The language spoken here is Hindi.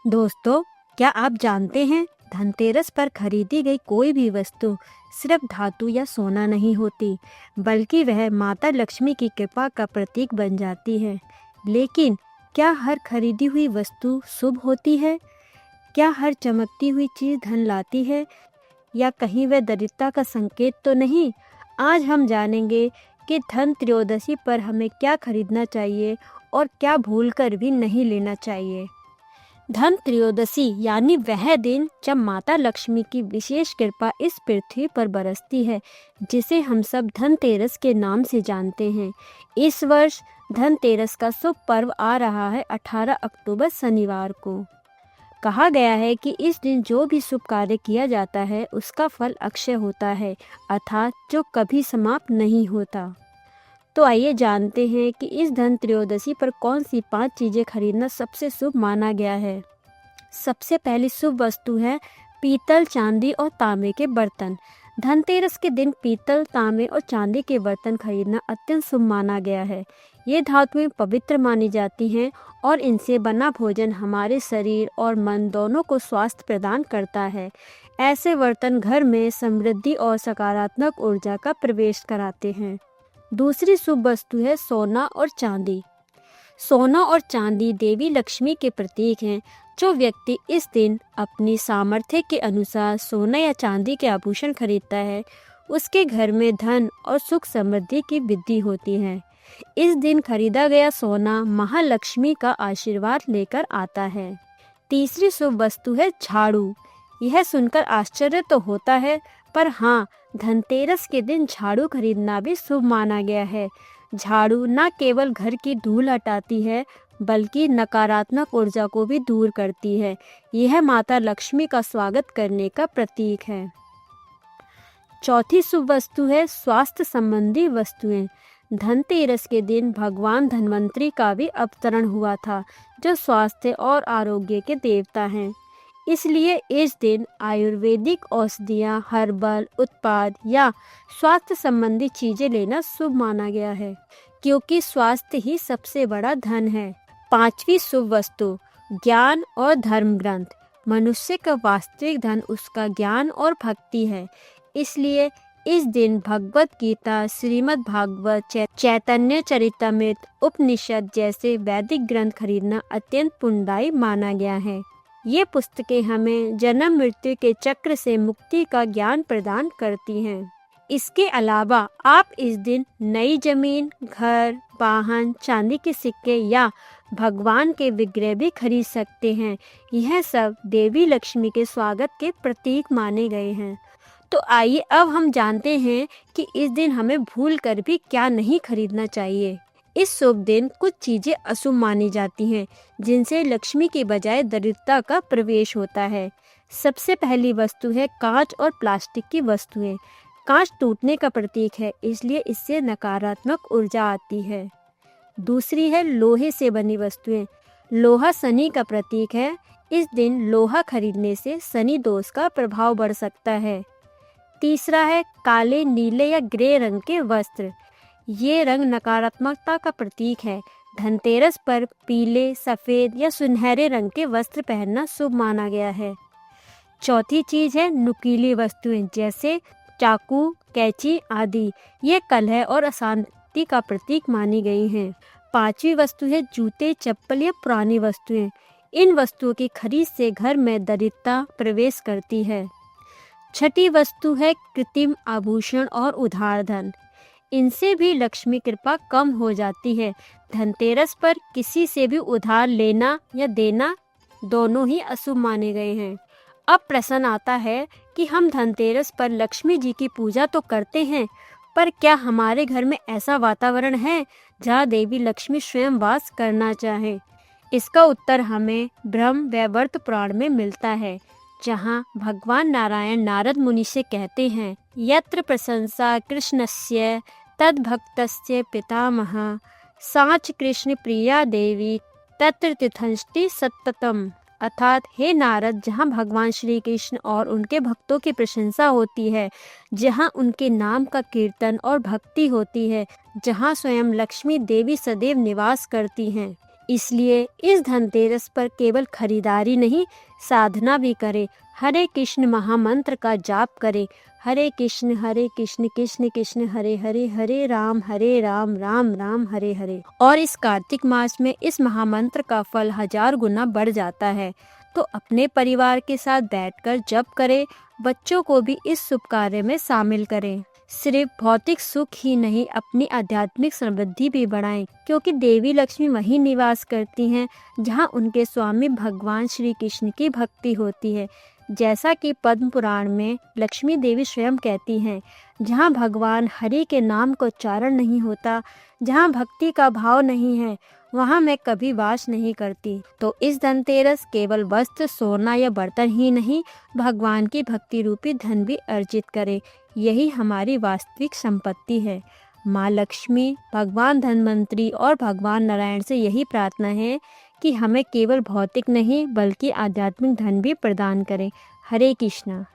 दोस्तों, क्या आप जानते हैं धनतेरस पर खरीदी गई कोई भी वस्तु सिर्फ धातु या सोना नहीं होती, बल्कि वह माता लक्ष्मी की कृपा का प्रतीक बन जाती है। लेकिन क्या हर खरीदी हुई वस्तु शुभ होती है? क्या हर चमकती हुई चीज धन लाती है, या कहीं वह दरिद्रता का संकेत तो नहीं? आज हम जानेंगे कि धन त्रयोदशी पर हमें क्या खरीदना चाहिए और क्या भूलकर भी नहीं लेना चाहिए। धन त्रयोदशी यानी वह दिन जब माता लक्ष्मी की विशेष कृपा इस पृथ्वी पर बरसती है, जिसे हम सब धनतेरस के नाम से जानते हैं। इस वर्ष धनतेरस का शुभ पर्व आ रहा है 18 अक्टूबर शनिवार को। कहा गया है कि इस दिन जो भी शुभ कार्य किया जाता है उसका फल अक्षय होता है, अर्थात जो कभी समाप्त नहीं होता। तो आइए जानते हैं कि इस धन त्रयोदशी पर कौन सी 5 चीजें खरीदना सबसे शुभ माना गया है। सबसे पहली शुभ वस्तु है पीतल, चांदी और तांबे के बर्तन। धनतेरस के दिन पीतल, तांबे और चांदी के बर्तन खरीदना अत्यंत शुभ माना गया है। ये धातुएं पवित्र मानी जाती हैं और इनसे बना भोजन हमारे शरीर और मन दोनों को स्वास्थ्य प्रदान करता है। ऐसे बर्तन घर में समृद्धि और सकारात्मक ऊर्जा का प्रवेश कराते हैं। दूसरी शुभ वस्तु है सोना और चांदी। सोना और चांदी देवी लक्ष्मी के प्रतीक हैं। जो व्यक्ति इस दिन अपनी सामर्थ्य के अनुसार सोना या चांदी के आभूषण खरीदता है, उसके घर में धन और सुख समृद्धि की वृद्धि होती है। इस दिन खरीदा गया सोना महालक्ष्मी का आशीर्वाद लेकर आता है। तीसरी शुभ वस्तु है झाड़ू। यह सुनकर आश्चर्य तो होता है, पर हाँ, धनतेरस के दिन झाड़ू खरीदना भी शुभ माना गया है। झाड़ू न केवल घर की धूल हटाती है, बल्कि नकारात्मक ऊर्जा को भी दूर करती है। यह माता लक्ष्मी का स्वागत करने का प्रतीक है। चौथी शुभ वस्तु है स्वास्थ्य संबंधी वस्तुएं। धनतेरस के दिन भगवान धन्वंतरी का भी अवतरण हुआ था, जो स्वास्थ्य और आरोग्य के देवता हैं। इसलिए इस दिन आयुर्वेदिक औषधियाँ, हर्बल उत्पाद या स्वास्थ्य संबंधी चीजें लेना शुभ माना गया है, क्योंकि स्वास्थ्य ही सबसे बड़ा धन है। पांचवी शुभ वस्तु ज्ञान और धर्म ग्रंथ। मनुष्य का वास्तविक धन उसका ज्ञान और भक्ति है। इसलिए इस दिन भगवत गीता, श्रीमद् भागवत, चैतन्य चरितमृत, उपनिषद जैसे वैदिक ग्रंथ खरीदना अत्यंत पुण्यदायी माना गया है। ये पुस्तकें हमें जन्म मृत्यु के चक्र से मुक्ति का ज्ञान प्रदान करती हैं। इसके अलावा आप इस दिन नई जमीन, घर, वाहन, चांदी के सिक्के या भगवान के विग्रह भी खरीद सकते हैं। यह सब देवी लक्ष्मी के स्वागत के प्रतीक माने गए हैं। तो आइए अब हम जानते हैं कि इस दिन हमें भूल कर भी क्या नहीं खरीदना चाहिए। इस शुभ दिन कुछ चीजें अशुभ मानी जाती हैं, जिनसे लक्ष्मी के बजाय दरिद्रता का प्रवेश होता है। सबसे पहली वस्तु है कांच और प्लास्टिक की वस्तुएं। कांच टूटने का प्रतीक है, इसलिए इससे नकारात्मक ऊर्जा आती है। दूसरी है लोहे से बनी वस्तुएं। लोहा शनि का प्रतीक है। इस दिन लोहा खरीदने से शनि दोष का प्रभाव बढ़ सकता है। तीसरा है काले, नीले या ग्रे रंग के वस्त्र। ये रंग नकारात्मकता का प्रतीक है। धनतेरस पर पीले, सफेद या सुनहरे रंग के वस्त्र पहनना शुभ माना गया है। चौथी चीज है नुकीली वस्तुएं, जैसे चाकू, कैंची आदि। ये कलह और अशांति का प्रतीक मानी गई हैं। पांचवी वस्तु है जूते, चप्पल या पुरानी वस्तुएं। इन वस्तुओं की खरीद से घर में दरिद्रता प्रवेश करती है। छठी वस्तु है कृत्रिम आभूषण और उधार धन। इनसे भी लक्ष्मी कृपा कम हो जाती है। धनतेरस पर किसी से भी उधार लेना या देना दोनों ही अशुभ माने गए हैं। अब प्रश्न आता है कि हम धनतेरस पर लक्ष्मी जी की पूजा तो करते हैं, पर क्या हमारे घर में ऐसा वातावरण है जहाँ देवी लक्ष्मी स्वयं वास करना चाहे? इसका उत्तर हमें ब्रह्म वैवर्त पुराण में मिलता है, जहाँ भगवान नारायण नारद मुनि से कहते हैं, यत्र प्रशंसा कृष्णस्य तद्भक्तस्य पितामह साच कृष्ण प्रिया देवी तत्र तिष्ठति सततम। अर्थात हे नारद, जहाँ भगवान श्री कृष्ण और उनके भक्तों की प्रशंसा होती है, जहाँ उनके नाम का कीर्तन और भक्ति होती है, जहाँ स्वयं लक्ष्मी देवी सदैव निवास करती हैं। इसलिए इस धनतेरस पर केवल खरीदारी नहीं, साधना भी करें। हरे कृष्ण महामंत्र का जाप करें। हरे कृष्ण कृष्ण कृष्ण हरे हरे, हरे राम राम राम हरे हरे। और इस कार्तिक मास में इस महामंत्र का फल 1000 गुना बढ़ जाता है। तो अपने परिवार के साथ बैठकर जप करें। बच्चों को भी इस शुभ कार्य में शामिल करें। सिर्फ भौतिक सुख ही नहीं, अपनी आध्यात्मिक समृद्धि भी बढ़ाएं, क्योंकि देवी लक्ष्मी वहीं निवास करती हैं जहां उनके स्वामी भगवान श्री कृष्ण की भक्ति होती है। जैसा कि पद्म पुराण में लक्ष्मी देवी स्वयं कहती हैं, जहां भगवान हरि के नाम का उच्चारण नहीं होता, जहां भक्ति का भाव नहीं है, वहां मैं कभी वास नहीं करती। तो इस धनतेरस केवल वस्त्र, सोना या बर्तन ही नहीं, भगवान की भक्ति रूपी धन भी अर्जित करें। यही हमारी वास्तविक संपत्ति है। माँ लक्ष्मी, भगवान धन्वंतरी और भगवान नारायण से यही प्रार्थना है कि हमें केवल भौतिक नहीं बल्कि आध्यात्मिक धन भी प्रदान करें। हरे कृष्णा।